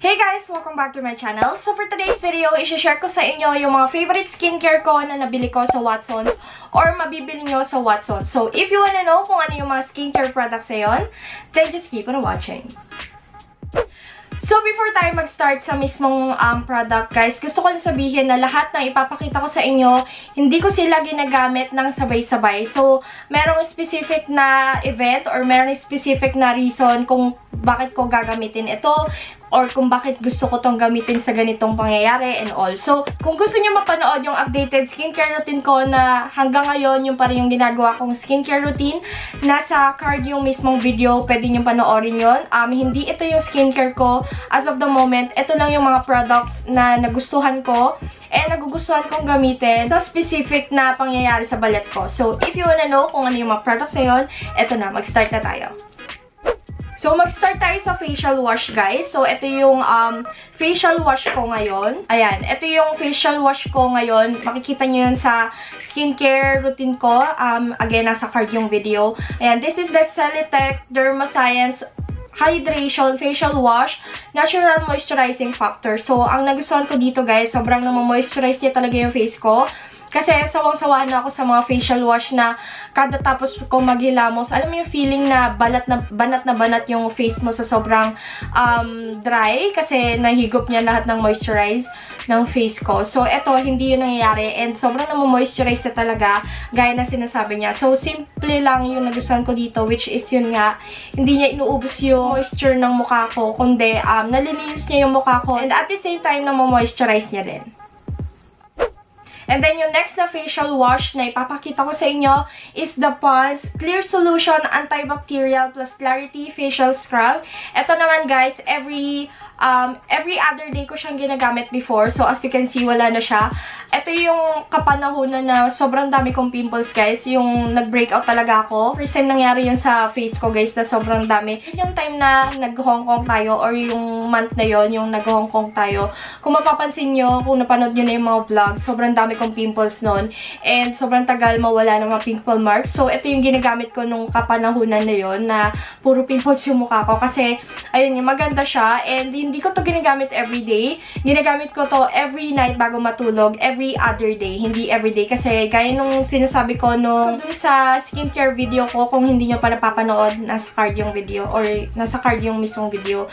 Hey guys! Welcome back to my channel. So for today's video, i-share ko sa inyo yung mga favorite skincare ko na nabili ko sa Watsons or mabibili nyo sa Watsons. So if you wanna know kung ano yung mga skincare products na yun, then just keep on watching. So, before tayo mag-start sa mismong product, guys, gusto ko lang sabihin na lahat na ipapakita ko sa inyo, hindi ko sila ginagamit ng sabay-sabay. So, merong specific na event or merong specific na reason kung bakit ko gagamitin ito or kung bakit gusto ko tong gamitin sa ganitong pangyayari and all. So, kung gusto nyo mapanood yung updated skincare routine ko na hanggang ngayon yung pa rin yung ginagawa kong skincare routine, nasa card yung mismong video, pwede nyo panoorin yun. Hindi ito yung skincare ko as of the moment. Ito lang yung mga products na nagustuhan ko and nagugustuhan kong gamitin sa specific na pangyayari sa balat ko. So, if you wanna know kung ano yung mga products na yun, eto na, mag-start na tayo. So, mag-start tayo sa facial wash, guys. So, ito yung facial wash ko ngayon. Ayan, ito yung facial wash ko ngayon. Makikita nyo yun sa skincare routine ko. Again, nasa card yung video. Ayan, this is the Celetec Dermascience Hydration Facial Wash Natural Moisturizing Factor. So, ang nagustuhan ko dito, guys, sobrang namomoisturize niya talaga yung face ko. Kasi sawang-sawa na ako sa mga facial wash na kada tapos ko maghilamos, alam mo yung feeling na banat na banat yung face mo sa sobrang dry kasi nahigop niya lahat ng moisturize ng face ko. So, eto, hindi yun nangyayari and sobrang namomoisturize na talaga gaya na sinasabi niya. So, simple lang yung nagustuhan ko dito, which is yun nga, hindi niya inuubos yung moisture ng mukha ko, kundi nalilinis niya yung mukha ko and at the same time namomoisturize niya din. And then, yung next na facial wash na ipapakita ko sa inyo is the Pond's Clear Solution Antibacterial Plus Clarity Facial Scrub. Ito naman, guys, every other day ko siyang ginagamit before. So, as you can see, wala na siya. Ito yung kapanahonan na sobrang dami kong pimples, guys. Yung nag-breakout talaga ako. First time nangyari yun sa face ko, guys, na sobrang dami. Yun yung time na nag-Hong Kong tayo or yung month na yon yung nag-Hong Kong tayo. Kung mapapansin nyo, kung napanood nyo na yung mga vlog, sobrang dami kong pimples nun. And sobrang tagal mawala ng mga pimple marks. So, ito yung ginagamit ko nung kapanahonan na yon na puro pimples yung mukha ko. Kasi, ayun yung maganda siya. And hindi ko to ginagamit everyday. Ginagamit ko to every night bago matulog. Every other day. Hindi everyday. Kasi, gaya nung sinasabi ko nung dun sa skincare video ko, kung hindi nyo pa napapanood, nasa card yung video or nasa card yung mismong video.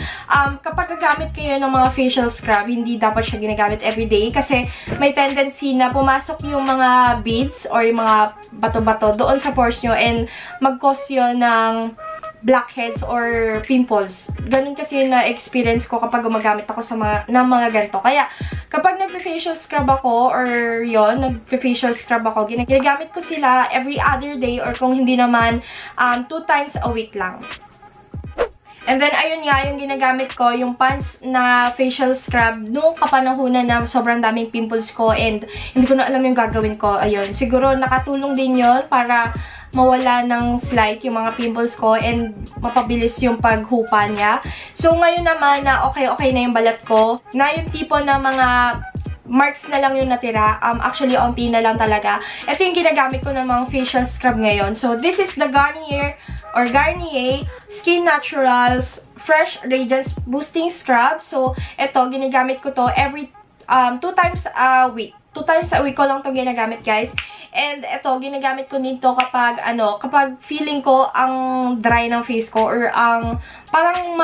Kapag gagamit kayo ng mga facial scrub, hindi dapat siya ginagamit everyday. Kasi, may tendency na pumasok yung mga beads or yung mga bato-bato doon sa pores nyo and mag-cause yun ng blackheads or pimples. Ganun kasi yung na-experience ko kapag gumagamit ako sa mga ganito. Kaya, kapag nagpe-facial scrub ako or yon nagpe-facial scrub ako, ginagamit ko sila every other day or kung hindi naman, 2 times a week lang. And then, ayun nga, yung ginagamit ko, yung Pond's na facial scrub, nung kapanahunan na sobrang daming pimples ko and hindi ko na alam yung gagawin ko. Ayun, siguro nakatulong din yon para mawala ng slight yung mga pimples ko and mapabilis yung paghupa niya. So, ngayon naman na okay na yung balat ko, na yung tipo na mga marks na lang yung natira. Actually, onti na lang talaga. Ito yung ginagamit ko ng mga facial scrub ngayon. So, this is the Garnier Skin Naturals Fresh Radiance Boosting Scrub. So, ito, ginagamit ko to every 2 times a week. 2 times a week ko lang to ginagamit, guys. And ito, ginagamit ko nito kapag, kapag feeling ko ang dry ng face ko or ang parang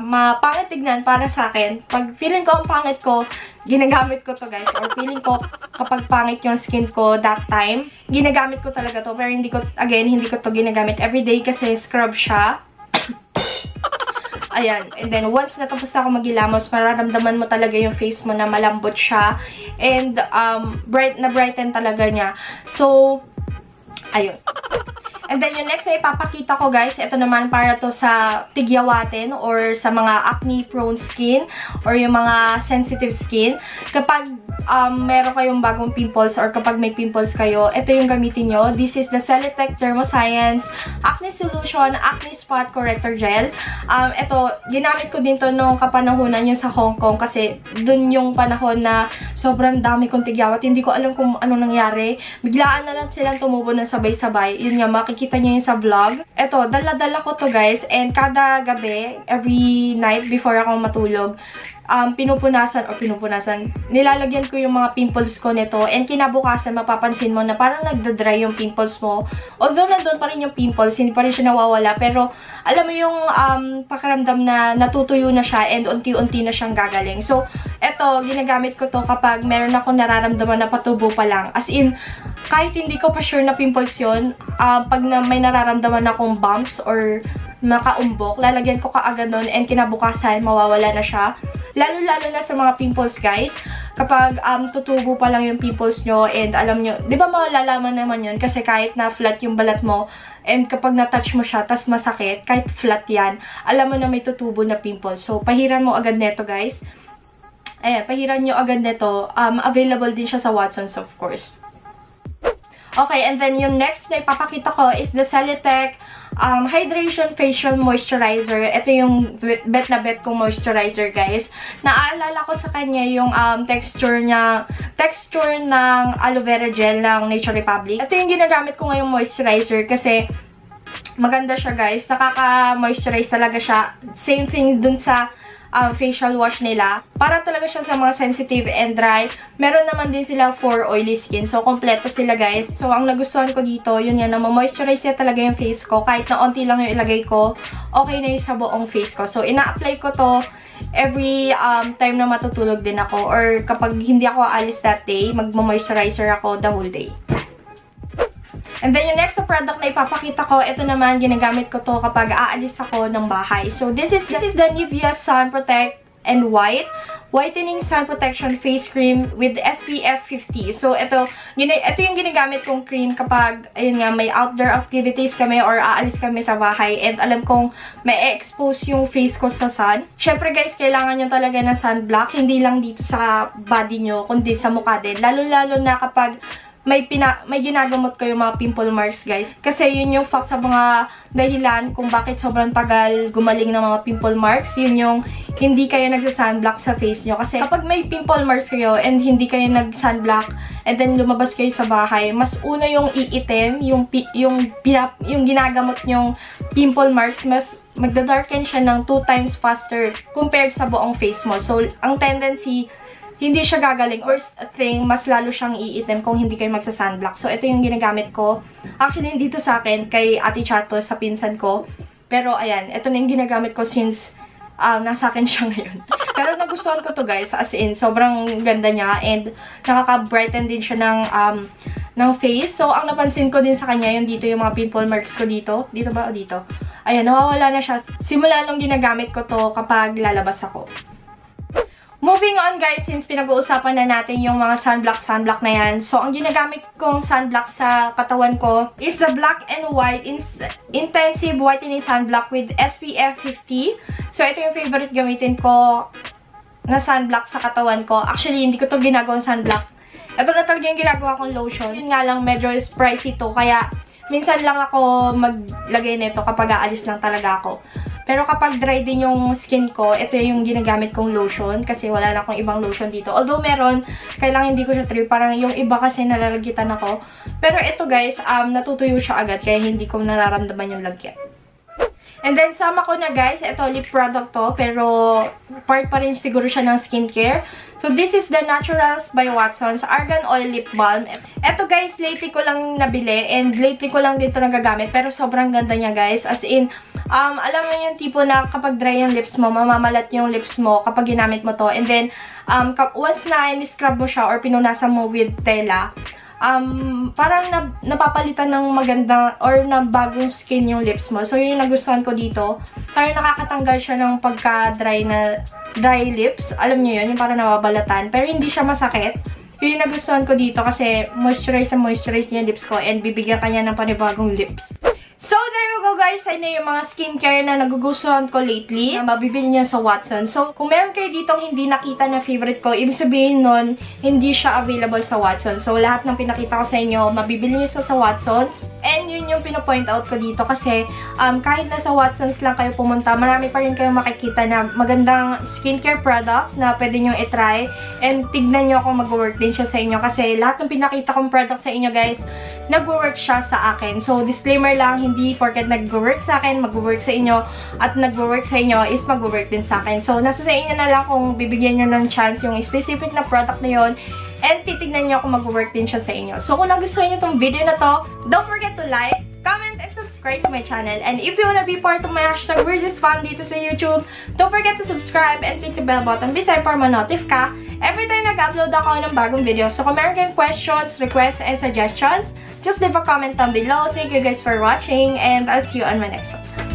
mapangit tignan para sa akin. Pag feeling ko ang pangit ko, ginagamit ko to, guys. Or feeling ko kapag pangit yung skin ko that time, ginagamit ko talaga to. Pero hindi ko to ginagamit everyday kasi scrub siya. Ayan. And then, once natapos na ako maghilamos, mararamdaman mo talaga yung face mo na malambot siya. And, brighten talaga niya. So, ayun. And then, yung next na ipapakita ko, guys, ito naman para to sa tigyawatin or sa mga acne-prone skin or yung mga sensitive skin. Kapag meron kayong bagong pimples or kapag may pimples kayo, ito yung gamitin nyo. This is the Celetec Dermascience Acne Solution Acne Spot Corrector Gel. Ito, ginamit ko din to nung kapanahonan yung sa Hong Kong kasi dun yung panahon na sobrang dami kong tigyawat. Hindi ko alam kung ano nangyari. Biglaan na lang silang tumubo ng sabay-sabay. Yun nga, makikita nyo yun sa vlog. Ito, dala-dala ko to guys. And kada gabi, every night before ako matulog, pinupunasan, nilalagyan ko yung mga pimples ko nito. And kinabukasan, mapapansin mo na parang nagda-dry yung pimples mo. Although nandun pa rin yung pimples, hindi pa rin siya nawawala. Pero, alam mo yung pakiramdam na natutuyo na siya and unti-unti na siyang gagaling. So, eto, ginagamit ko to kapag meron akong nararamdaman na patubo pa lang. As in, kahit hindi ko pa sure na pimples yun, pag may nararamdaman akong bumps or nakaumbok, lalagyan ko kaagad nun and kinabukasan, mawawala na siya. Lalo-lalo na sa mga pimples, guys. Kapag tutubo pa lang yung pimples nyo and alam nyo, di ba malalaman naman yun kasi kahit na flat yung balat mo and kapag na-touch mo siya, tas masakit, kahit flat yan, alam mo na may tutubo na pimples. So, pahiran mo agad neto, guys. Pahiran nyo agad neto. Available din siya sa Watsons, of course. Okay, and then yung next na ipapakita ko is the Celotex Hydration Facial Moisturizer. Ito yung bet na bet kong moisturizer, guys. Naaalala ko sa kanya yung texture ng aloe vera gel ng Nature Republic. Ito yung ginagamit ko ngayong moisturizer kasi maganda siya, guys. Nakaka-moisturize talaga siya. Same thing dun sa facial wash nila. Para talaga siya sa mga sensitive and dry. Meron naman din sila for oily skin. So, kompleto sila, guys. So, ang nagustuhan ko dito, yun yan, na ma-moisturize niya talaga yung face ko. Kahit na onti lang yung ilagay ko, okay na yung sa buong face ko. So, ina-apply ko to every time na matutulog din ako. Or kapag hindi ako aalis that day, mag-moisturizer ako the whole day. And then, yung next product na ipapakita ko, ito naman, ginagamit ko to kapag aalis ako ng bahay. So, this is the Nivea Sun Protect and Whitening Sun Protection Face Cream with SPF 50. So, ito yung ginagamit kong cream kapag, ayun nga, may outdoor activities kami or aalis kami sa bahay and alam kong may expose yung face ko sa sun. Syempre, guys, kailangan nyo talaga ng sunblock. Hindi lang dito sa body nyo, kundi sa mukha din. Lalo-lalo na kapag may ginagamot kayo mga pimple marks, guys. Kasi yun yung fact sa mga dahilan kung bakit sobrang tagal gumaling ng mga pimple marks. Yun yung hindi kayo nagsa-sunblock sa face nyo. Kasi kapag may pimple marks kayo and hindi kayo nag-sunblock and then lumabas kayo sa bahay, mas una yung iitim, yung ginagamot nyong pimple marks, mas magda-darken siya ng 2 times faster compared sa buong face mo. So, ang tendency, hindi siya gagaling or thing, mas lalo siyang iitim kung hindi kayo magsa-sunblock. So, ito yung ginagamit ko. Actually, dito sa akin, kay Ate Chato, sa pinsan ko. Pero, ayan, ito na yung ginagamit ko since nasa akin siya ngayon. Pero nagustuhan ko to, guys. As in, sobrang ganda niya and nakaka-brighten din siya ng face. So, ang napansin ko din sa kanya, yung dito yung mga pimple marks ko dito. Dito ba o dito? Ayan, nawawala na siya. Simula nung ginagamit ko to kapag lalabas ako. Moving on, guys, since pinag-uusapan na natin yung mga sunblock na yan. So, ang ginagamit kong sunblock sa katawan ko is the Black and White Intensive Whitening Sunblock with SPF 50. So, ito yung favorite gamitin ko na sunblock sa katawan ko. Actually, hindi ko to ginagawang sunblock. Ito na talaga yung ginagawa kong lotion. Yun nga lang, medyo pricey to. Kaya, minsan lang ako maglagay nito kapag aalis lang talaga ako. Pero kapag dry din yung skin ko, ito yung ginagamit kong lotion kasi wala na akong ibang lotion dito. Although meron, kailangan hindi ko siya try. Parang yung iba kasi nalalagitan ako. Pero ito, guys, natutuyo siya agad kaya hindi ko nararamdaman yung lagyan. And then, sama ko na, guys, ito lip product to, pero part pa rin siguro siya ng skincare. So, this is the Naturals by Watsons Argan Oil Lip Balm. Ito, guys, lately ko lang nabili and lately ko lang dito nagagamit, pero sobrang ganda niya, guys. As in, alam mo yung tipo na kapag dry yung lips mo, mamamalat yung lips mo kapag ginamit mo to. And then, once na in-scrub mo siya or pinunasan mo with tela, parang napapalitan ng maganda or na bagong skin yung lips mo. So, yun yung nagustuhan ko dito. Parang nakakatanggal siya ng pagka-dry na dry lips. Alam niyo yun, yung parang nababalatan. Pero hindi siya masakit. Yun yung nagustuhan ko dito kasi moisturize niya yung lips ko and bibigyan kanya ng panibagong lips. So, there you go, guys. Ayun na yung mga skincare na nagugustuhan ko lately na mabibili niya sa Watsons. So, kung meron kayo ditong hindi nakita na favorite ko, ibig sabihin nun, hindi siya available sa Watsons. So, lahat ng pinakita ko sa inyo, mabibili niyo sa Watsons. And yun yung pinapoint out ko dito kasi kahit nasa Watsons lang kayo pumunta, marami pa rin kayong makikita na magandang skincare products na pwede nyo i-try. And tignan nyo kung mag-work din siya sa inyo kasi lahat ng pinakita kong product sa inyo guys, nag-work siya sa akin. So, disclaimer lang, hindi porket nag-work sa akin, mag-work sa inyo, at nag-work sa inyo is mag-work din sa akin. So, nasa sa inyo na lang kung bibigyan nyo ng chance yung specific na product na yun, and titignan nyo kung mag-work din siya sa inyo. So, kung nagustuhan nyo itong video na to, don't forget to like, comment, and subscribe to my channel. And if you wanna be part of my hashtag Weirdest Fam dito sa YouTube, don't forget to subscribe and click the bell button beside para ma-notif ka every time nag-upload ako ng bagong video. So, kung meron kayong questions, requests, and suggestions, just leave a comment down below. Thank you guys for watching, and I'll see you on my next one.